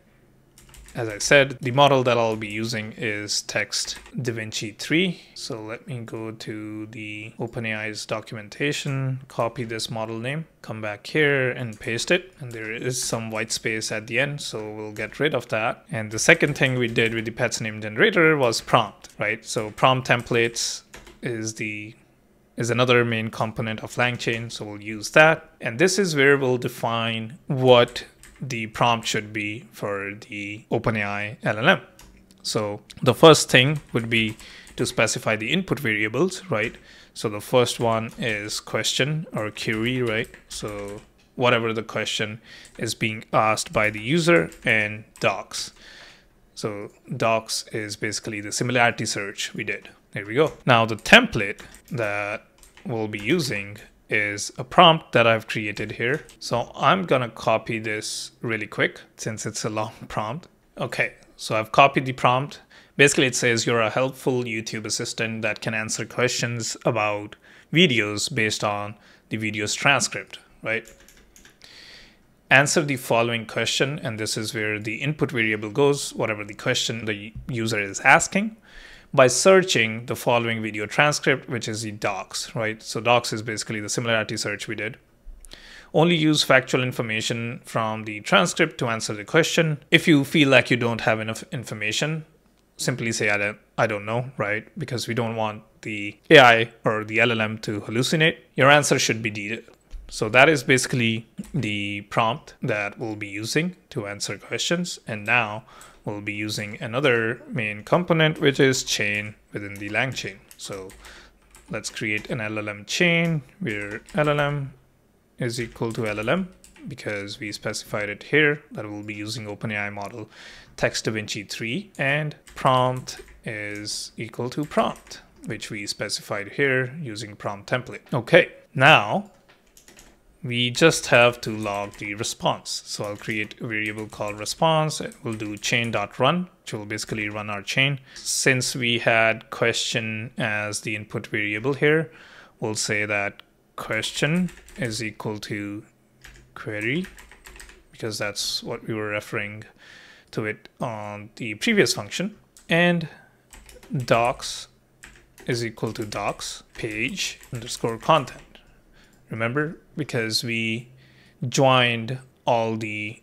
as I said, the model that I'll be using is Text DaVinci 3. So let me go to the OpenAI's documentation, copy this model name, come back here and paste it. And there is some white space at the end, so we'll get rid of that. And the second thing we did with the pets name generator was prompt, right? So prompt templates is another main component of LangChain, so we'll use that. And this is where we'll define what the prompt should be for the OpenAI LLM. So the first thing would be to specify the input variables, right? So the first one is question or query, right? So whatever the question is being asked by the user, and docs. So docs is basically the similarity search we did. There we go. Now the template that we'll be using is a prompt that I've created here. So I'm gonna copy this really quick since it's a long prompt. Okay, so I've copied the prompt. Basically it says you're a helpful YouTube assistant that can answer questions about videos based on the video's transcript, right? Answer the following question, and this is where the input variable goes, whatever the question the user is asking, by searching the following video transcript, which is the docs, right? So docs is basically the similarity search we did. Only use factual information from the transcript to answer the question. If you feel like you don't have enough information, simply say, I don't know, right? Because we don't want the AI or the LLM to hallucinate. Your answer should be detailed. So that is basically the prompt that we'll be using to answer questions. And now we'll be using another main component, which is chain within the LangChain. So let's create an LLM chain where LLM is equal to LLM because we specified it here that we'll be using OpenAI model Text DaVinci 3, and prompt is equal to prompt, which we specified here using prompt template. Okay, now we just have to log the response. So I'll create a variable called response. We'll do chain.run, which will basically run our chain. Since we had question as the input variable here, we'll say that question is equal to query, because that's what we were referring to it on the previous function. And docs is equal to docs page underscore content. Remember, because we joined all the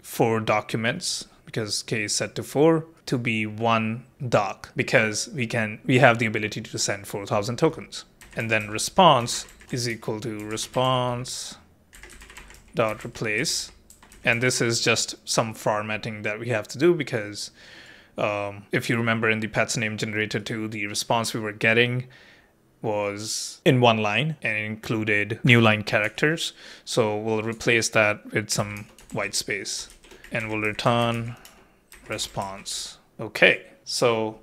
4 documents, because k is set to 4, to be one doc, because we have the ability to send 4000 tokens. And then response is equal to response dot replace, and this is just some formatting that we have to do because if you remember in the pets name generator 2, the response we were getting was in one line and it included new line characters. So we'll replace that with some white space and we'll return response. Okay, so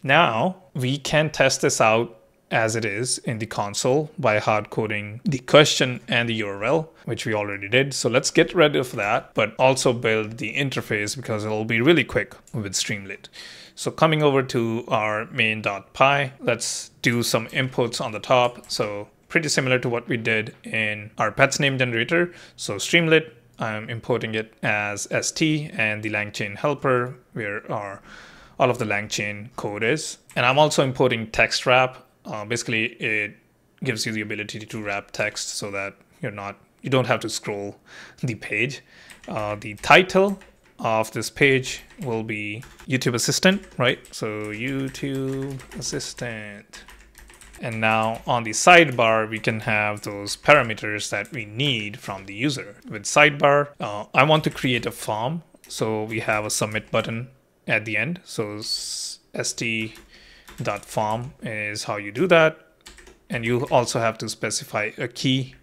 now we can test this out as it is in the console by hard coding the question and the URL, which we already did. So let's get rid of that, but also build the interface because it'll be really quick with Streamlit. So coming over to our main.py, let's do some inputs on the top. So pretty similar to what we did in our pets name generator. So Streamlit, I'm importing it as st, and the LangChain helper where all of the LangChain code is. And I'm also importing text wrap. Basically, it gives you the ability to wrap text so that you don't have to scroll the page. The title of this page will be YouTube Assistant, right? So YouTube Assistant. And now on the sidebar, we can have those parameters that we need from the user. With sidebar, I want to create a form. So we have a submit button at the end. So st.form is how you do that. And you also have to specify a key.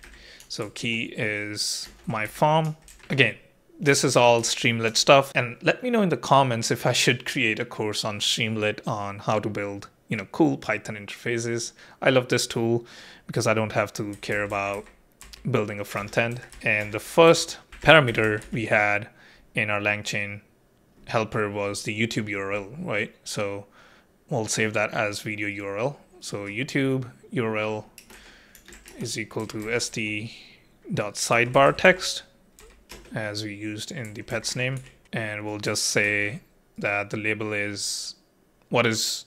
So key is my form. Again, this is all Streamlit stuff. And let me know in the comments if I should create a course on Streamlit on how to build cool Python interfaces. I love this tool because I don't have to care about building a front end. And the first parameter we had in our LangChain helper was the YouTube URL, right? So we'll save that as video URL. So YouTube URL is equal to st.sidebar text as we used in the pet's name. And we'll just say that the label is what is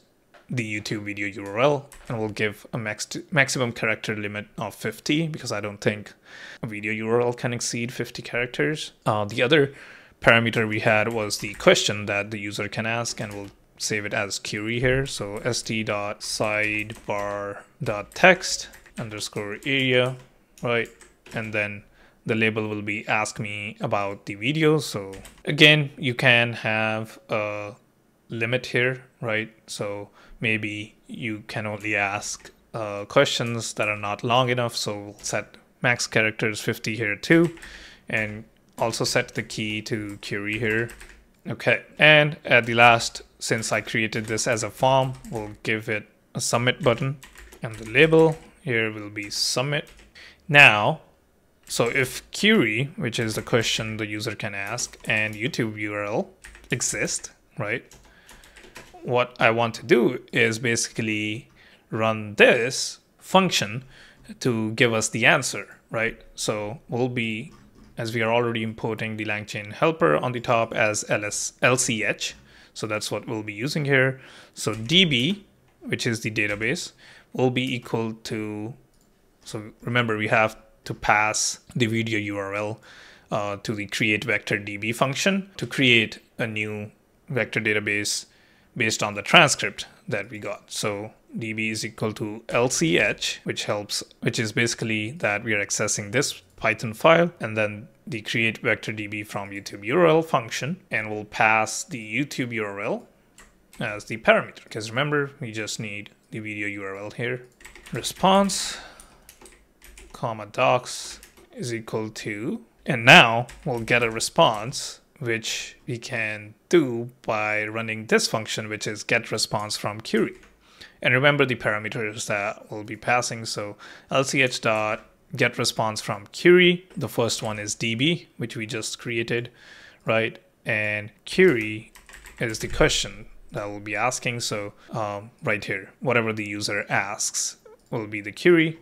the YouTube video URL, and we'll give a maximum character limit of 50 because I don't think a video URL can exceed 50 characters. The other parameter we had was the question that the user can ask, and we'll save it as query here. So st.sidebar.text underscore area, right? And then the label will be ask me about the video. So again, you can have a limit here, right? So maybe you can only ask questions that are not long enough. So we'll set max characters 50 here too, and also set the key to query here. Okay, and at the last, since I created this as a form, we'll give it a submit button, and the label here will be submit. Now, so if query, which is the question the user can ask, and YouTube URL exist, right? What I want to do is basically run this function to give us the answer, right? So we'll be, as we are already importing the LangChain helper on the top as LCH. So that's what we'll be using here. So DB, which is the database, will be equal to, so remember we have to pass the video URL to the create vector DB function to create a new vector database based on the transcript that we got. So DB is equal to LCH, which is basically that we are accessing this Python file, and then the create vector DB from YouTube URL function, and we'll pass the YouTube URL as the parameter. Because remember, we just need the video URL here. Response, comma docs is equal to, and now we'll get a response, which we can do by running this function, which is get response from query. And remember the parameters that we'll be passing. So LCH dot get response from query. The first one is DB, which we just created, right? And query is the question that we'll be asking. So right here, whatever the user asks will be the query.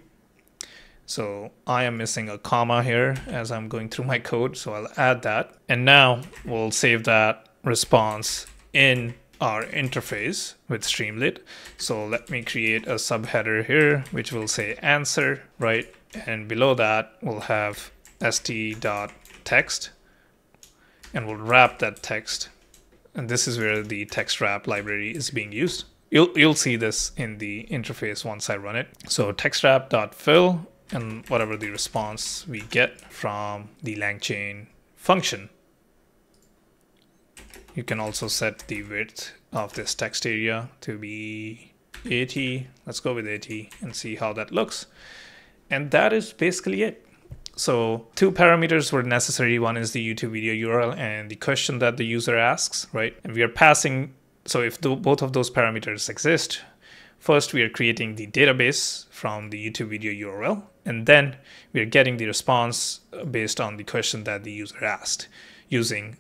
So I am missing a comma here as I'm going through my code, so I'll add that. And now we'll save that response in our interface with Streamlit. So let me create a subheader here, which will say answer, right? And below that, we'll have st.text, and we'll wrap that text. And this is where the text wrap library is being used. You'll see this in the interface once I run it. So textwrap.fill, and whatever the response we get from the LangChain function. You can also set the width of this text area to be 80. Let's go with 80 and see how that looks. And that is basically it. So 2 parameters were necessary. One is the YouTube video URL and the question that the user asks, right? And we are passing, so if both of those parameters exist, first we are creating the database from the YouTube video URL, and then we are getting the response based on the question that the user asked using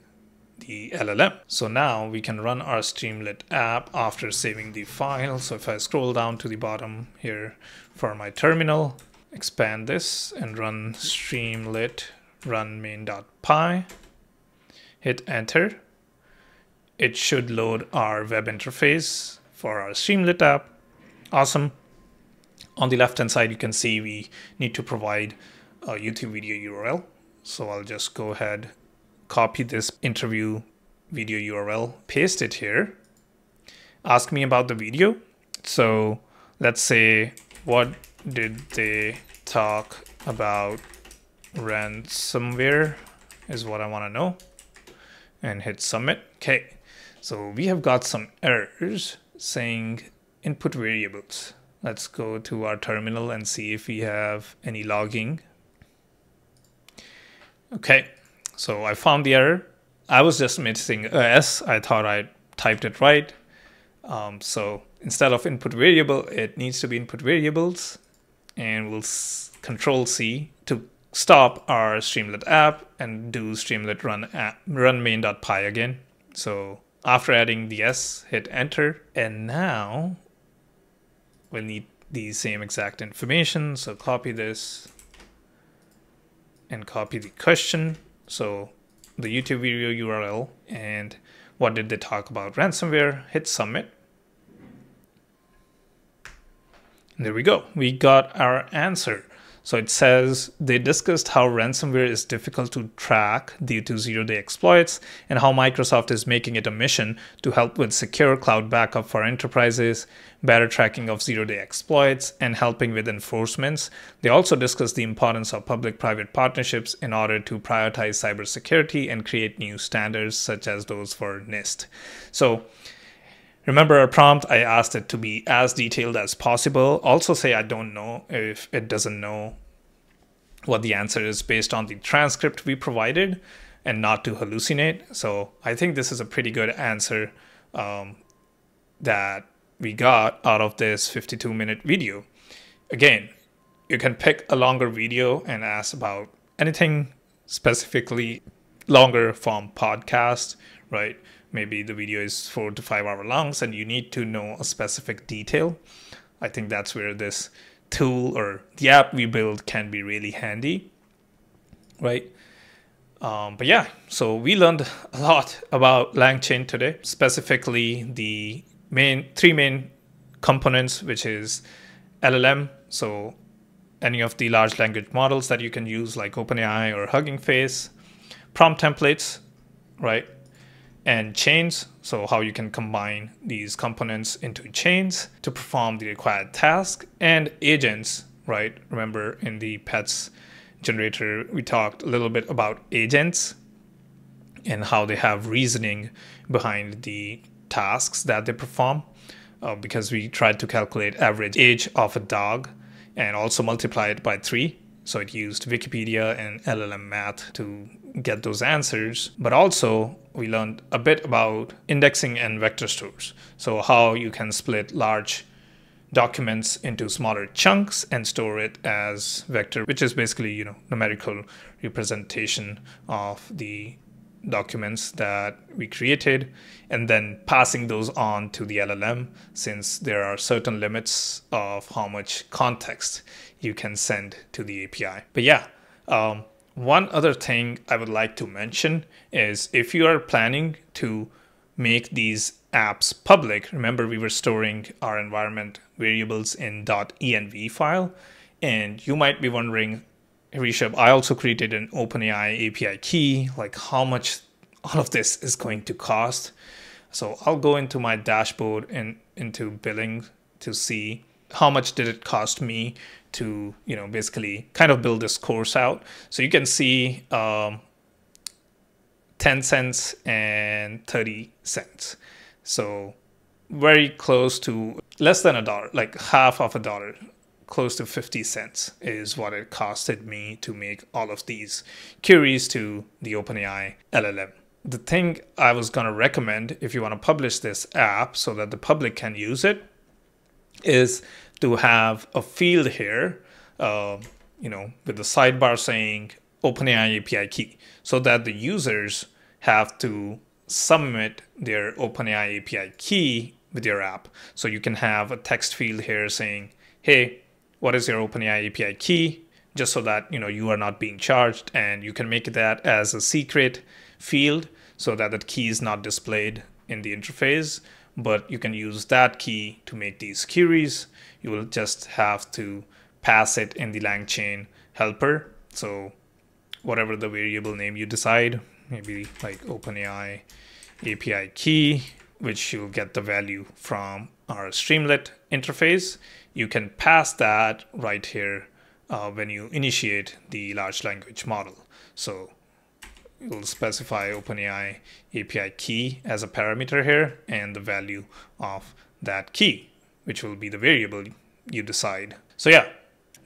the LLM. So now we can run our Streamlit app after saving the file. So if I scroll down to the bottom here for my terminal, expand this and run Streamlit run main.py, hit enter. It should load our web interface for our Streamlit app. Awesome. On the left hand side, you can see we need to provide a YouTube video URL. So I'll just go ahead, copy this interview video URL, paste it here, ask me about the video. So let's say what did they talk about ransomware is what I want to know, and hit submit. Okay, so we have got some errors saying input variables. Let's go to our terminal and see if we have any logging. Okay, so I found the error. I was just missing a S. I thought I typed it right. So instead of input variable, it needs to be input variables. And we'll Control C to stop our Streamlit app and do Streamlit run main.py again. So after adding the S, hit enter. And now we'll need the same exact information. So copy this and copy the question. So the YouTube video URL and what did they talk about ransomware, hit submit. And there we go. We got our answer. So it says they discussed how ransomware is difficult to track due to zero-day exploits and how Microsoft is making it a mission to help with secure cloud backup for enterprises, better tracking of zero-day exploits, and helping with enforcements. They also discussed the importance of public-private partnerships in order to prioritize cybersecurity and create new standards such as those for NIST. So remember our prompt, I asked it to be as detailed as possible. Also say I don't know if it doesn't know what the answer is based on the transcript we provided and not to hallucinate. So I think this is a pretty good answer that we got out of this 52-minute video. Again, you can pick a longer video and ask about anything specifically longer form podcast, right? Maybe the video is 4 to 5 hour long and you need to know a specific detail. I think that's where this tool or the app we build can be really handy, right? But yeah, so we learned a lot about LangChain today, specifically the three main components, which is LLM. So any of the large language models that you can use like OpenAI or Hugging Face, prompt templates, right? And chains, so how you can combine these components into chains to perform the required task, and agents, right? Remember in the pets generator, we talked a little bit about agents and how they have reasoning behind the tasks that they perform, because we tried to calculate average age of a dog and also multiply it by 3. So it used Wikipedia and LLM math to get those answers. But also we learned a bit about indexing and vector stores. So how you can split large documents into smaller chunks and store it as vector, which is basically, numerical representation of the documents that we created, and then passing those on to the LLM, since there are certain limits of how much context you can send to the API. But yeah, one other thing I would like to mention is if you are planning to make these apps public, remember we were storing our environment variables in .env file, and you might be wondering, Rishabh, I also created an OpenAI API key, like how much all of this is going to cost. So I'll go into my dashboard and into billing to see how much did it cost me to, basically kind of build this course out. So you can see 10 cents and 30 cents. So very close to less than $1, like half of $1. Close to 50 cents is what it costed me to make all of these queries to the OpenAI LLM. The thing I was going to recommend if you want to publish this app so that the public can use it is to have a field here, with the sidebar saying OpenAI API key, so that the users have to submit their OpenAI API key with your app. So you can have a text field here saying, hey, what is your OpenAI API key? Just so that you are not being charged, and you can make that as a secret field so that the key is not displayed in the interface, but you can use that key to make these queries. You will just have to pass it in the LangChain helper. So whatever the variable name you decide, maybe like OpenAI API key, which you'll get the value from our Streamlit interface, you can pass that right here when you initiate the large language model. So you'll specify OpenAI API key as a parameter here and the value of that key, which will be the variable you decide. So yeah,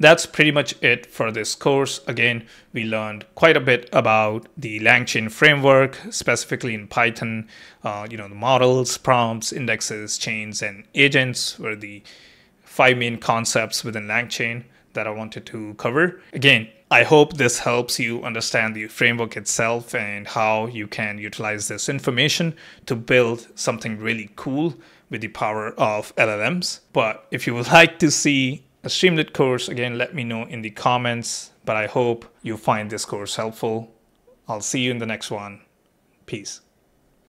that's pretty much it for this course. Again, we learned quite a bit about the LangChain framework, specifically in Python. The models, prompts, indexes, chains, and agents were the 5 main concepts within LangChain that I wanted to cover. Again, I hope this helps you understand the framework itself and how you can utilize this information to build something really cool with the power of LLMs. But if you would like to see a Streamlit course, again, let me know in the comments. But I hope you find this course helpful. I'll see you in the next one. Peace.